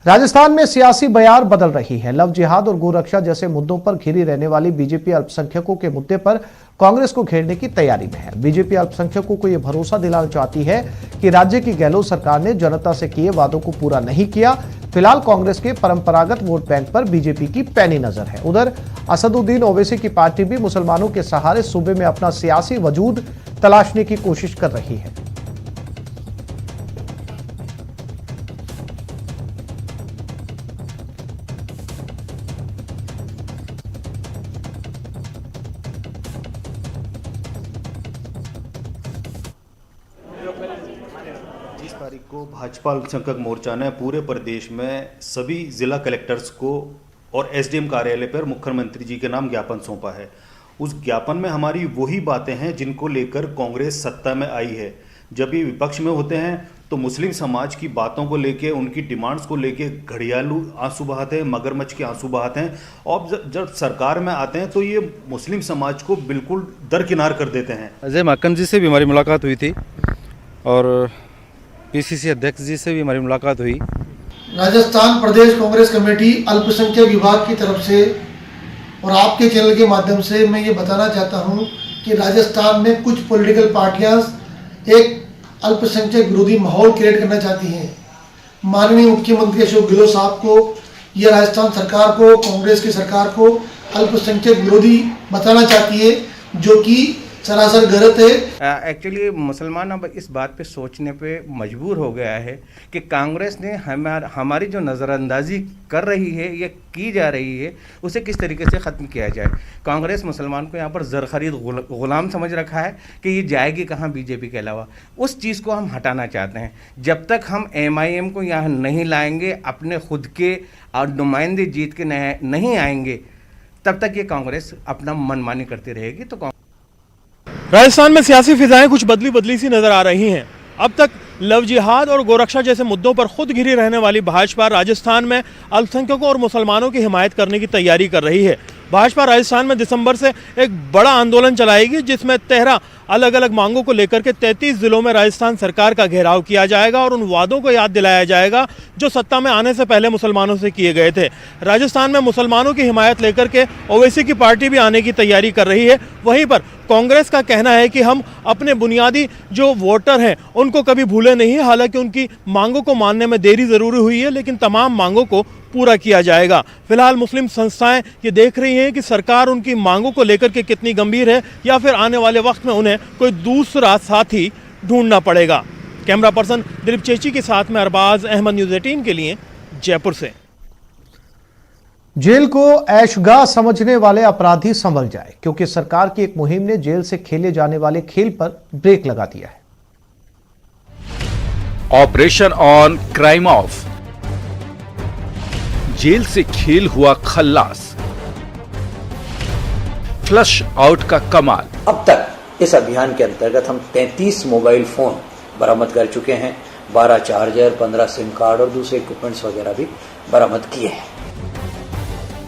राजस्थान में सियासी बयार बदल रही है। लव जिहाद और गोरक्षा जैसे मुद्दों पर घिरी रहने वाली बीजेपी अल्पसंख्यकों के मुद्दे पर कांग्रेस को घेरने की तैयारी में है। बीजेपी अल्पसंख्यकों को यह भरोसा दिलाना चाहती है कि राज्य की गहलोत सरकार ने जनता से किए वादों को पूरा नहीं किया। फिलहाल कांग्रेस के परंपरागत वोट बैंक पर बीजेपी की पैनी नजर है। उधर असदुद्दीन ओवैसी की पार्टी भी मुसलमानों के सहारे सूबे में अपना सियासी वजूद तलाशने की कोशिश कर रही है। जिस तारीख को भाजपा अल्पसंख्यक मोर्चा ने पूरे प्रदेश में सभी जिला कलेक्टर्स को और एसडीएम कार्यालय पर मुख्यमंत्री जी के नाम ज्ञापन सौंपा है। उस ज्ञापन में हमारी वही बातें हैं जिनको लेकर कांग्रेस सत्ता में आई है। जब ये विपक्ष में होते हैं तो मुस्लिम समाज की बातों को लेके, उनकी डिमांड्स को लेके घड़ियालू आंसू बहाते हैं, मगरमच्छ के आंसू बहाते हैं, और जब सरकार में आते हैं तो ये मुस्लिम समाज को बिल्कुल दरकिनार कर देते हैं। अजय माकन जी से भी हमारी मुलाकात हुई थी और पीसीसी अध्यक्ष जी से भी हमारी मुलाकात हुई। राजस्थान प्रदेश कांग्रेस कमेटी अल्पसंख्यक विभाग की तरफ से और आपके चैनल के माध्यम से मैं ये बताना चाहता हूँ कि राजस्थान में कुछ पॉलिटिकल पार्टियां एक अल्पसंख्यक विरोधी माहौल क्रिएट करना चाहती हैं। माननीय मुख्यमंत्री अशोक गहलोत साहब को, यह राजस्थान सरकार को, कांग्रेस की सरकार को अल्पसंख्यक विरोधी बताना चाहती है, जो कि सरासर गलत है। एक्चुअली मुसलमान अब इस बात पे सोचने पे मजबूर हो गया है कि कांग्रेस ने हमारी जो नज़रअंदाजी कर रही है या की जा रही है उसे किस तरीके से ख़त्म किया जाए। कांग्रेस मुसलमान को यहाँ पर ज़र खरीद ग़ुलाम समझ रखा है कि ये जाएगी कहाँ बीजेपी के अलावा। उस चीज़ को हम हटाना चाहते हैं। जब तक हम एमआईएम को यहाँ नहीं लाएंगे, अपने खुद के और नुमाइंदे जीत के नहीं आएंगे, तब तक ये कांग्रेस अपना मनमानी करती रहेगी। तो राजस्थान में सियासी फिजाएं कुछ बदली सी नजर आ रही हैं। अब तक लव जिहाद और गोरक्षा जैसे मुद्दों पर खुद घिरी रहने वाली भाजपा राजस्थान में अल्पसंख्यकों और मुसलमानों की हिमायत करने की तैयारी कर रही है। भाजपा राजस्थान में दिसंबर से एक बड़ा आंदोलन चलाएगी, जिसमें 13 अलग अलग मांगों को लेकर के 33 जिलों में राजस्थान सरकार का घेराव किया जाएगा और उन वादों को याद दिलाया जाएगा जो सत्ता में आने से पहले मुसलमानों से किए गए थे। राजस्थान में मुसलमानों की हिमायत लेकर के ओवैसी की पार्टी भी आने की तैयारी कर रही है। वहीं पर कांग्रेस का कहना है कि हम अपने बुनियादी जो वोटर हैं उनको कभी भूले नहीं। हालांकि उनकी मांगों को मानने में देरी जरूर हुई है, लेकिन तमाम मांगों को पूरा किया जाएगा। फिलहाल मुस्लिम संस्थाएं ये देख रही हैं कि सरकार उनकी मांगों को लेकर के कितनी गंभीर है, या फिर आने वाले वक्त में उन्हें कोई दूसरा साथी ढूंढना पड़ेगा। कैमरा पर्सन दिलीप चेची के साथ में अरबाज अहमद, न्यूज़ 18 के लिए जयपुर से। जेल को ऐशगाह समझने वाले अपराधी संभल जाए, क्योंकि सरकार की एक मुहिम ने जेल से खेले जाने वाले खेल पर ब्रेक लगा दिया है। Operation on crime off, jail से खेल हुआ खल्लास, फ्लश आउट का कमाल। अब तक इस अभियान के अंतर्गत हम 33 मोबाइल फोन बरामद कर चुके हैं, 12 चार्जर, 15 सिम कार्ड और दूसरे इक्विपमेंट्स वगैरह भी बरामद किए हैं।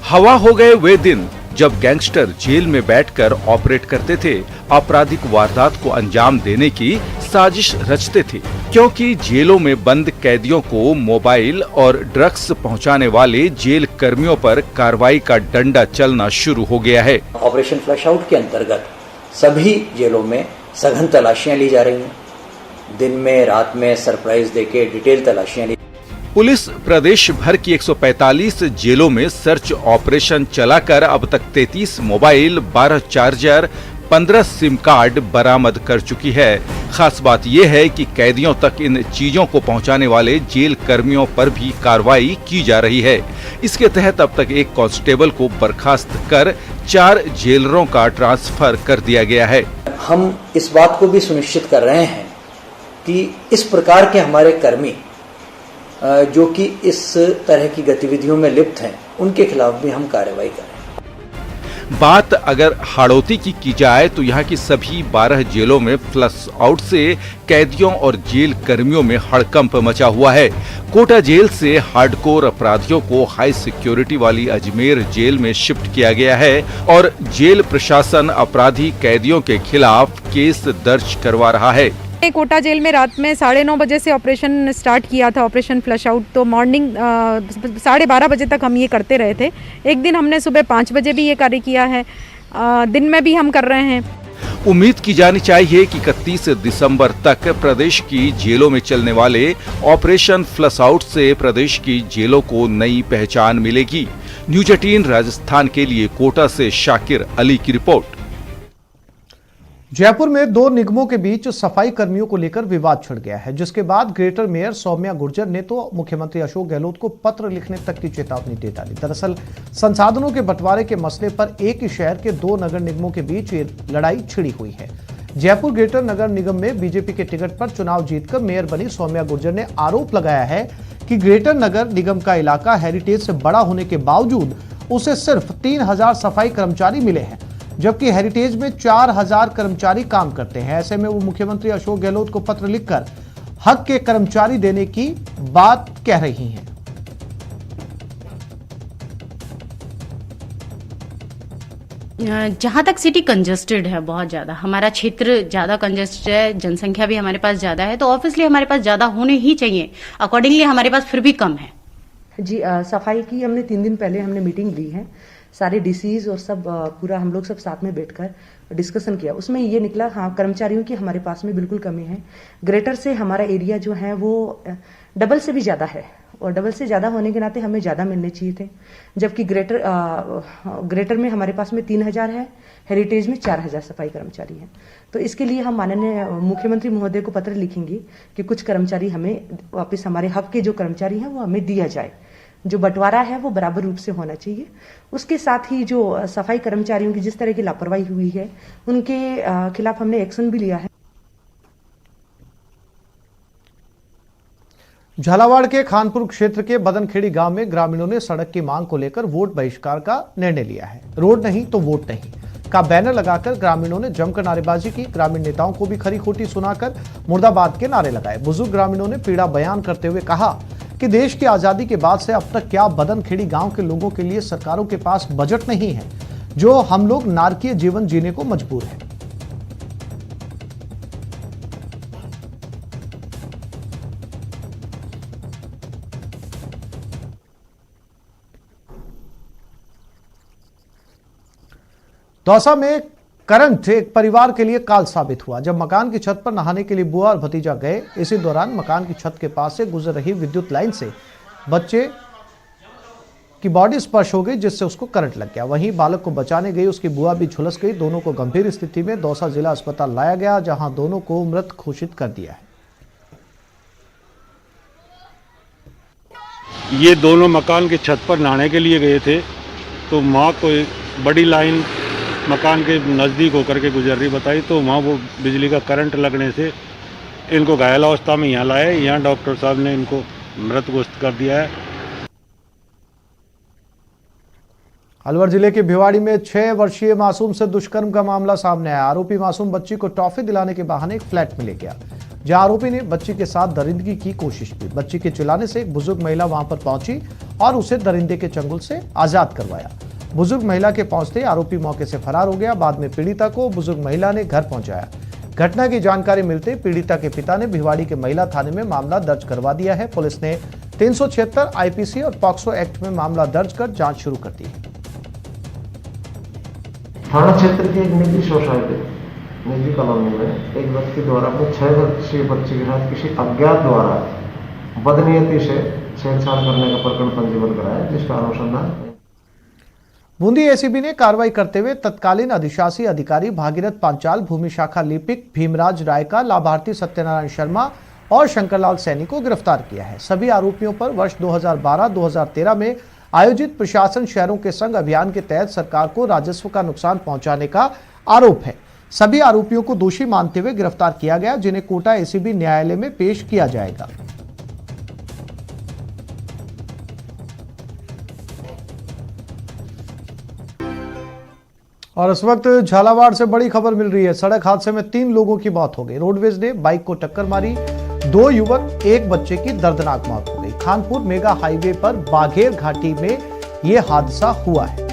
हवा हो गए वे दिन जब गैंगस्टर जेल में बैठकर ऑपरेट करते थे, आपराधिक वारदात को अंजाम देने की साजिश रचते थे, क्योंकि जेलों में बंद कैदियों को मोबाइल और ड्रग्स पहुंचाने वाले जेल कर्मियों पर कार्रवाई का डंडा चलना शुरू हो गया है। ऑपरेशन फ्लश आउट के अंतर्गत सभी जेलों में सघन तलाशियां ली जा रही हैं। दिन में, रात में सरप्राइज देके डिटेल तलाशियां ली। पुलिस प्रदेश भर की 145 जेलों में सर्च ऑपरेशन चलाकर अब तक 33 मोबाइल, 12 चार्जर, 15 सिम कार्ड बरामद कर चुकी है। खास बात यह है कि कैदियों तक इन चीजों को पहुंचाने वाले जेल कर्मियों पर भी कार्रवाई की जा रही है। इसके तहत अब तक एक कांस्टेबल को बर्खास्त कर 4 जेलरों का ट्रांसफर कर दिया गया है। हम इस बात को भी सुनिश्चित कर रहे हैं कि इस प्रकार के हमारे कर्मी जो कि इस तरह की गतिविधियों में लिप्त हैं, उनके खिलाफ भी हम कार्रवाई करें। बात अगर हाड़ौती की जाए तो यहाँ की सभी 12 जेलों में फ्लश आउट से कैदियों और जेल कर्मियों में हड़कंप मचा हुआ है। कोटा जेल से हार्डकोर अपराधियों को हाई सिक्योरिटी वाली अजमेर जेल में शिफ्ट किया गया है और जेल प्रशासन अपराधी कैदियों के खिलाफ केस दर्ज करवा रहा है। कोटा जेल में रात में 9:30 बजे से ऑपरेशन स्टार्ट किया था, ऑपरेशन फ्लश आउट। तो मॉर्निंग 12:30 बजे तक हम ये करते रहे थे। एक दिन हमने सुबह 5 बजे भी ये कार्य किया है, दिन में भी हम कर रहे हैं। उम्मीद की जानी चाहिए कि 31 दिसंबर तक प्रदेश की जेलों में चलने वाले ऑपरेशन फ्लश आउट से प्रदेश की जेलों को नई पहचान मिलेगी। न्यूज 18 राजस्थान के लिए कोटा से शाकिर अली की रिपोर्ट। जयपुर में 2 निगमों के बीच सफाई कर्मियों को लेकर विवाद छिड़ गया है, जिसके बाद ग्रेटर मेयर सौम्या गुर्जर ने तो मुख्यमंत्री अशोक गहलोत को पत्र लिखने तक की चेतावनी दे डाली। दरअसल संसाधनों के बंटवारे के मसले पर एक ही शहर के 2 नगर निगमों के बीच ये लड़ाई छिड़ी हुई है। जयपुर ग्रेटर नगर निगम में बीजेपी के टिकट पर चुनाव जीतकर मेयर बनी सौम्या गुर्जर ने आरोप लगाया है कि ग्रेटर नगर निगम का इलाका हेरिटेज से बड़ा होने के बावजूद उसे सिर्फ 3000 सफाई कर्मचारी मिले हैं, जबकि हेरिटेज में 4000 कर्मचारी काम करते हैं। ऐसे में वो मुख्यमंत्री अशोक गहलोत को पत्र लिखकर हक के कर्मचारी देने की बात कह रही हैं। जहाँ तक सिटी कंजेस्टेड है, बहुत ज़्यादा हमारा क्षेत्र ज़्यादा कंजेस्टेड है, जनसंख्या भी हमारे पास ज़्यादा है, तो ऑब्वियसली हमारे पास ज़्यादा होने ही चाहिए। अकॉर्डिंगली हमारे पास फिर भी कम है। जी सफाई की हमने 3 दिन पहले हमने मीटिंग ली है, सारे डीसीज और सब पूरा हम लोग सब साथ में बैठकर डिस्कशन किया। उसमें ये निकला, हाँ कर्मचारियों की हमारे पास में बिल्कुल कमी है। ग्रेटर से हमारा एरिया जो है वो डबल से भी ज़्यादा है, और डबल से ज़्यादा होने के नाते हमें ज़्यादा मिलने चाहिए थे, जबकि ग्रेटर में हमारे पास में 3000 है, हेरिटेज में 4000 सफाई कर्मचारी हैं। तो इसके लिए हम माननीय मुख्यमंत्री महोदय को पत्र लिखेंगे कि कुछ कर्मचारी हमें वापस, हमारे हक के जो कर्मचारी हैं वो हमें दिया जाए। जो बंटवारा है वो बराबर रूप से होना चाहिए। उसके साथ ही जो सफाई कर्मचारियों की जिस तरह की लापरवाही हुई है, उनके खिलाफ हमने एक्शन भी लिया है। झालावाड़ के खानपुर क्षेत्र के बदनखेड़ी गांव में ग्रामीणों ने सड़क की मांग को लेकर वोट बहिष्कार का निर्णय लिया है। रोड नहीं तो वोट नहीं का बैनर लगाकर ग्रामीणों ने जमकर नारेबाजी की। ग्रामीण नेताओं को भी खरी खोटी सुनाकर मुर्दाबाद के नारे लगाए। बुजुर्ग ग्रामीणों ने पीड़ा बयान करते हुए कहा कि देश की आजादी के बाद से अब तक क्या बदनखेड़ी गांव के लोगों के लिए सरकारों के पास बजट नहीं है, जो हम लोग नारकीय जीवन जीने को मजबूर हैं। दौसा में करंट एक परिवार के लिए काल साबित हुआ। जब मकान की छत पर नहाने के लिए बुआ और भतीजा गए, इसी दौरान मकान की छत के पास से गुजर रही विद्युत लाइन से बच्चे की बॉडी स्पर्श हो गई, जिससे उसको करंट लग गया। वहीं बालक को बचाने गई उसकी बुआ भी झुलस गई। दोनों को गंभीर स्थिति में दौसा जिला अस्पताल लाया गया, जहां दोनों को मृत घोषित कर दिया है। ये दोनों मकान की छत पर नहाने के लिए गए थे, तो माँ को बड़ी लाइन मकान के नज़दीक होकर के गुजर रही बताई, तो वहाँ वो बिजली का करंट लगने से इनको घायल अवस्था में यहाँ लाए। यहाँ डॉक्टर साहब ने इनको मृत घोषित कर दिया है। अलवर जिले के भिवाड़ी में 6 वर्षीय मासूम से दुष्कर्म का मामला सामने आया। आरोपी मासूम बच्ची को टॉफी दिलाने के बहाने एक फ्लैट में ले गया, जहां आरोपी ने बच्ची के साथ दरिंदगी की कोशिश की। बच्ची के चिल्लाने से एक बुजुर्ग महिला वहां पर पहुंची और उसे दरिंदे के चंगुल से आजाद करवाया। बुजुर्ग महिला के पहुंचते आरोपी मौके से फरार हो गया। बाद में पीड़िता को बुजुर्ग महिला ने घर पहुंचाया। घटना की जानकारी मिलते पीड़िता के पिता ने भिवाड़ी के महिला थाने में मामला दर्ज करवा दिया है। पुलिस ने 376 आईपीसी और पॉक्सो एक्ट में मामला दर्ज कर जांच शुरू कर दी है। थाना क्षेत्र की एक निजी सोसाइटी, निजी कॉलोनी में एक व्यक्ति द्वारा अपने 6 वर्षीय बच्चे के साथ किसी अज्ञात द्वारा बदनीयती से छेड़छाड़ करने का प्रकरण पंजीबद्ध कराया, जिसका अनुसंधान बूंदी एसीबी ने कार्रवाई करते हुए तत्कालीन अधिशासी अधिकारी भागीरथ पांचाल, भूमि शाखा लिपिक भीमराज रायका, लाभार्थी सत्यनारायण शर्मा और शंकरलाल सैनी को गिरफ्तार किया है। सभी आरोपियों पर वर्ष 2012-2013 में आयोजित प्रशासन शहरों के संग अभियान के तहत सरकार को राजस्व का नुकसान पहुंचाने का आरोप है। सभी आरोपियों को दोषी मानते हुए गिरफ्तार किया गया, जिन्हें कोटा एसीबी न्यायालय में पेश किया जाएगा। और इस वक्त झालावाड़ से बड़ी खबर मिल रही है। सड़क हादसे में 3 लोगों की मौत हो गई। रोडवेज ने बाइक को टक्कर मारी, 2 युवक, 1 बच्चे की दर्दनाक मौत हो गई। खानपुर मेगा हाईवे पर बाघेर घाटी में यह हादसा हुआ है।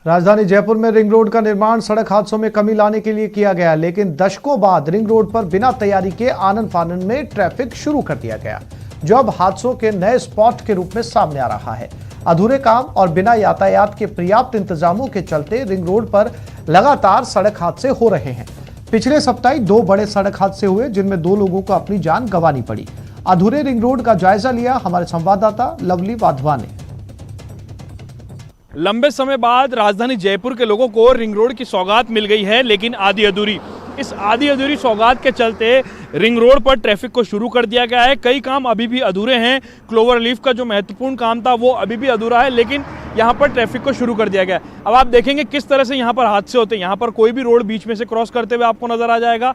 राजधानी जयपुर में रिंग रोड का निर्माण सड़क हादसों में कमी लाने के लिए किया गया, लेकिन दशकों बाद रिंग रोड पर बिना तैयारी के आनन फानन में ट्रैफिक शुरू कर दिया गया, जो अब हादसों के नए स्पॉट के रूप में सामने आ रहा है। अधूरे काम और बिना यातायात के पर्याप्त इंतजामों के चलते रिंग रोड पर लगातार सड़क हादसे हो रहे हैं। पिछले सप्ताह 2 बड़े सड़क हादसे हुए, जिनमें 2 लोगों को अपनी जान गंवानी पड़ी। अधूरे रिंग रोड का जायजा लिया हमारे संवाददाता लवली वाधवा ने। लंबे समय बाद राजधानी जयपुर के लोगों को रिंग रोड की सौगात मिल गई है, लेकिन आधी अधूरी। इस आधी अधूरी सौगात के चलते रिंग रोड पर ट्रैफिक को शुरू कर दिया गया है। कई काम अभी भी अधूरे हैं। क्लोवर लीफ का जो महत्वपूर्ण काम था वो अभी भी अधूरा है, लेकिन यहाँ पर ट्रैफिक को शुरू कर दिया गया है। अब आप देखेंगे किस तरह से यहाँ पर हादसे होते हैं। यहाँ पर कोई भी रोड बीच में से क्रॉस करते हुए आपको नजर आ जाएगा।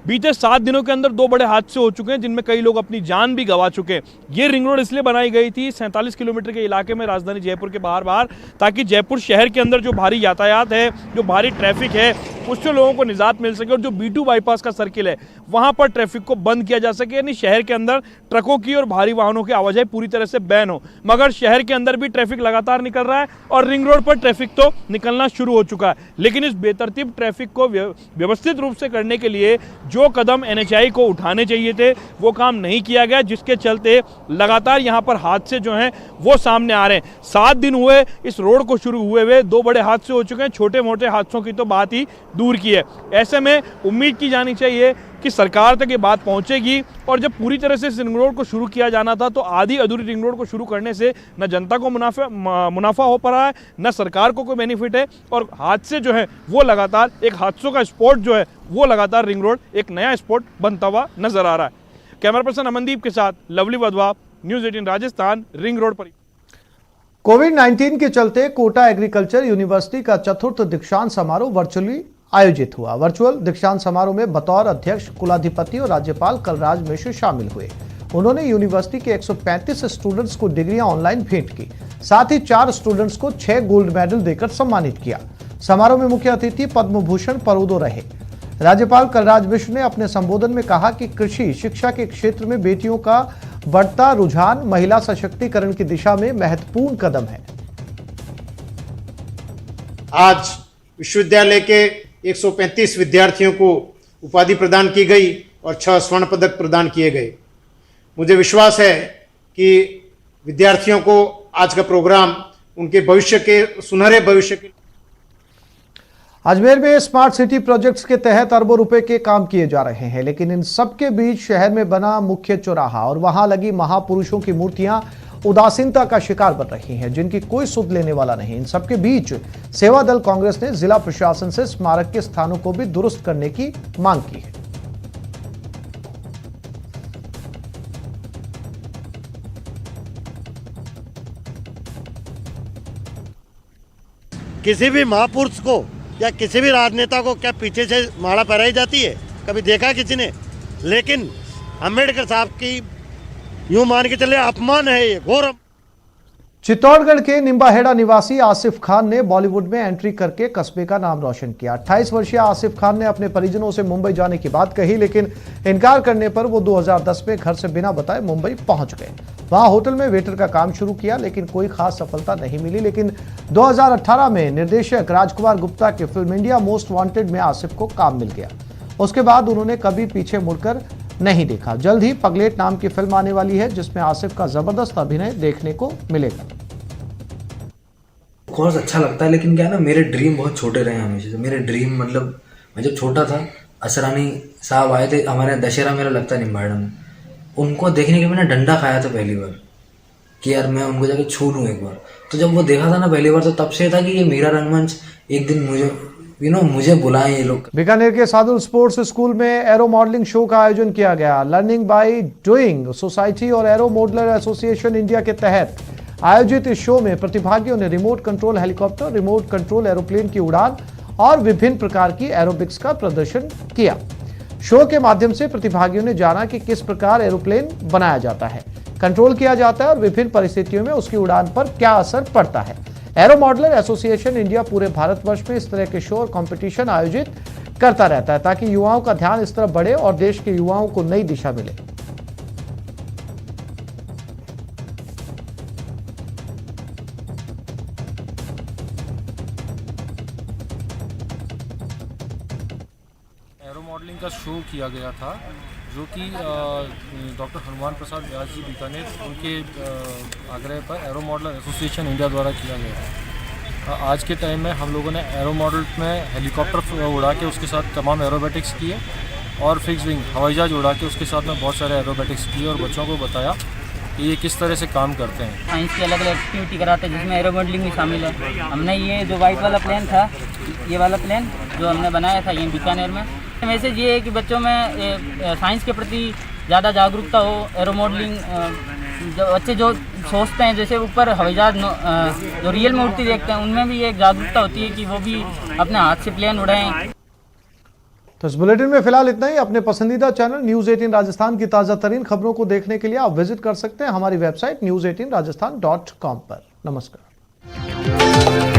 बीते 7 दिनों के अंदर 2 बड़े हादसे हो चुके हैं, जिनमें कई लोग अपनी जान भी गंवा चुके हैं। ये रिंग रोड इसलिए बनाई गई थी 47 किलोमीटर के इलाके में राजधानी जयपुर के बाहर, ताकि जयपुर शहर के अंदर जो भारी यातायात है, जो भारी ट्रैफिक है, उससे लोगों को निजात मिल सके और जो B2 बाईपास का सर्किल है वहां पर ट्रैफिक को बंद किया जा सके, यानी शहर के अंदर ट्रकों की और भारी वाहनों की आवाजाही पूरी तरह से बैन हो। मगर शहर के अंदर भी ट्रैफिक लगातार निकल रहा है और रिंग रोड पर ट्रैफिक तो निकलना शुरू हो चुका है। लेकिन इस बेतरतीब ट्रैफिक को व्यवस्थित रूप से करने के लिए जो कदम NHAI को उठाने चाहिए थे वो काम नहीं किया गया, जिसके चलते लगातार यहाँ पर हादसे जो हैं वो सामने आ रहे हैं। 7 दिन हुए इस रोड को शुरू हुए 2 बड़े हादसे हो चुके हैं। छोटे मोटे हादसों की तो बात ही दूर की है। ऐसे में उम्मीद की जानी चाहिए कि सरकार तक ये बात पहुंचेगी और जब पूरी तरह से इस रिंग रोड को शुरू किया जाना था तो आधी अधूरी रिंग रोड को शुरू करने से न जनता को मुनाफा हो पा रहा है, न सरकार को कोई बेनिफिट है, और हादसे जो है वो लगातार एक हादसों का स्पॉट जो है वो लगातार रिंग रोड एक नया स्पॉट बनता हुआ नजर आ रहा है। कैमरा पर्सन अमनदीप के साथ lovely Wadhwa, news 18 Rajasthan, ring road पर। कोविड-19 के चलते कोटा एग्रीकल्चर यूनिवर्सिटी का 4th दीक्षांत समारोह वर्चुअली आयोजित हुआ। वर्चुअल दीक्षांत समारोह में बतौर अध्यक्ष कुलाधिपति और राज्यपाल कलराज मिश्र शामिल हुए। उन्होंने यूनिवर्सिटी के 135 स्टूडेंट्स को डिग्रियां ऑनलाइन भेंट की। साथ ही 4 स्टूडेंट्स को 6 गोल्ड मेडल देकर सम्मानित किया। समारोह में मुख्य अतिथि पद्म भूषण परोदो रहे। राज्यपाल कलराज मिश्र ने अपने संबोधन में कहा कि कृषि शिक्षा के क्षेत्र में बेटियों का बढ़ता रुझान महिला सशक्तिकरण की दिशा में महत्वपूर्ण कदम है। आज विश्वविद्यालय के 135 विद्यार्थियों को उपाधि प्रदान की गई और 6 स्वर्ण पदक प्रदान किए गए। मुझे विश्वास है कि विद्यार्थियों को आज का प्रोग्राम उनके भविष्य के सुनहरे भविष्य के। अजमेर में स्मार्ट सिटी प्रोजेक्ट्स के तहत अरबों रुपए के काम किए जा रहे हैं, लेकिन इन सबके बीच शहर में बना मुख्य चौराहा और वहां लगी महापुरुषों की मूर्तियां उदासीनता का शिकार बन रही हैं, जिनकी कोई सुध लेने वाला नहीं। इन सबके बीच सेवा दल कांग्रेस ने जिला प्रशासन से स्मारक के स्थानों को भी दुरुस्त करने की मांग की है। किसी भी महापुरुष को या किसी भी राजनेता को क्या पीछे से माला पहराई जाती है? कभी देखा किसी ने? लेकिन अम्बेडकर साहब की यूं मान के चले अपमान है, ये घोर। चित्तौड़गढ़ के निम्बाहेड़ा निवासी आसिफ खान ने बॉलीवुड में एंट्री करके कस्बे का नाम रोशन किया। 28 वर्षीय आसिफ खान ने अपने परिजनों से मुंबई जाने की बात कही, लेकिन इनकार करने पर वो 2010 में घर से बिना बताए मुंबई पहुंच गए। वहां होटल में वेटर का काम शुरू किया, लेकिन कोई खास सफलता नहीं मिली। लेकिन 2018 में निर्देशक राजकुमार गुप्ता के फिल्म इंडिया मोस्ट वांटेड में आसिफ को काम मिल गया। उसके बाद उन्होंने कभी पीछे मुड़कर नहीं देखा। जल्द ही पगलेट नाम की फिल्म आने वाली है, जिसमें आसिफ का जबरदस्त अभिनय देखने को मिलेगा। कोर्स अच्छा लगता है, लेकिन क्या है ना, मेरे ड्रीम बहुत छोटे रहे हमेशा से। मेरे ड्रीम मतलब मैं जब छोटा था, असरानी साहब आए थे हमारे यहाँ, दशहरा मेरा लगता है निम्बाहेड़ा में। उनको देखने के मैंने डंडा खाया था पहली बार कि यार मैं उनको जाके छू लूँ एक बार। तो जब वो देखा था ना पहली बार, तो तब से था कि ये मेरा रंगमंच एक दिन मुझे बुलाएं ये लोग। बीकानेर के सादुल स्पोर्ट्स स्कूल में एरो मॉडलिंग शो का आयोजन किया गया। लर्निंग बाय डूइंग सोसाइटी और एरो मॉडलर एसोसिएशन इंडिया के तहत आयोजित इस शो में प्रतिभागियों ने remote control helicopter, remote control aeroplane की उड़ान और विभिन्न प्रकार की एरोबिक्स का प्रदर्शन किया। शो के माध्यम से प्रतिभागियों ने जाना कि किस प्रकार एरोप्लेन बनाया जाता है, कंट्रोल किया जाता है और विभिन्न परिस्थितियों में उसकी उड़ान पर क्या असर पड़ता है। एरो मॉडलर एसोसिएशन इंडिया पूरे भारतवर्ष में इस तरह के शो और कंपटीशन आयोजित करता रहता है, ताकि युवाओं का ध्यान इस तरफ बढ़े और देश के युवाओं को नई दिशा मिले। का शो किया गया था, जो कि डॉक्टर हनुमान प्रसाद व्यास जी बीकानेर उनके आग्रह पर एरो मॉडलर एसोसिएशन इंडिया द्वारा किया गया है। आज के टाइम में हम लोगों ने एरो मॉडल में हेलीकॉप्टर उड़ा के उसके साथ तमाम एरोबेटिक्स किए और फिक्स विंग हवाई जहाज उड़ा के उसके साथ में बहुत सारे एरोबेटिक्स किए और बच्चों को बताया कि ये किस तरह से काम करते हैं। साइंस की अलग अलग एक्टिविटी कराते हैं जिसमें एरो मॉडलिंग भी शामिल है। हमने ये जो वाइट वाला प्लेन था, ये वाला प्लेन जो हमने बनाया था ये बीकानेर में, मैसेज ये है कि बच्चों में साइंस के प्रति ज़्यादा जागरूकता हो। एरो मॉडलिंग बच्चे जो सोचते हैं, जैसे ऊपर हवाई जहाज जो रियल में उड़ती देखते हैं, उनमें भी एक जागरूकता होती है कि वो भी अपने हाथ से प्लेन उड़ाएं। तो इस बुलेटिन में फिलहाल इतना ही। अपने पसंदीदा चैनल न्यूज 18 राजस्थान की ताजा तरीन खबरों को देखने के लिए आप विजिट कर सकते हैं हमारी वेबसाइट news18rajasthan.com पर। नमस्कार।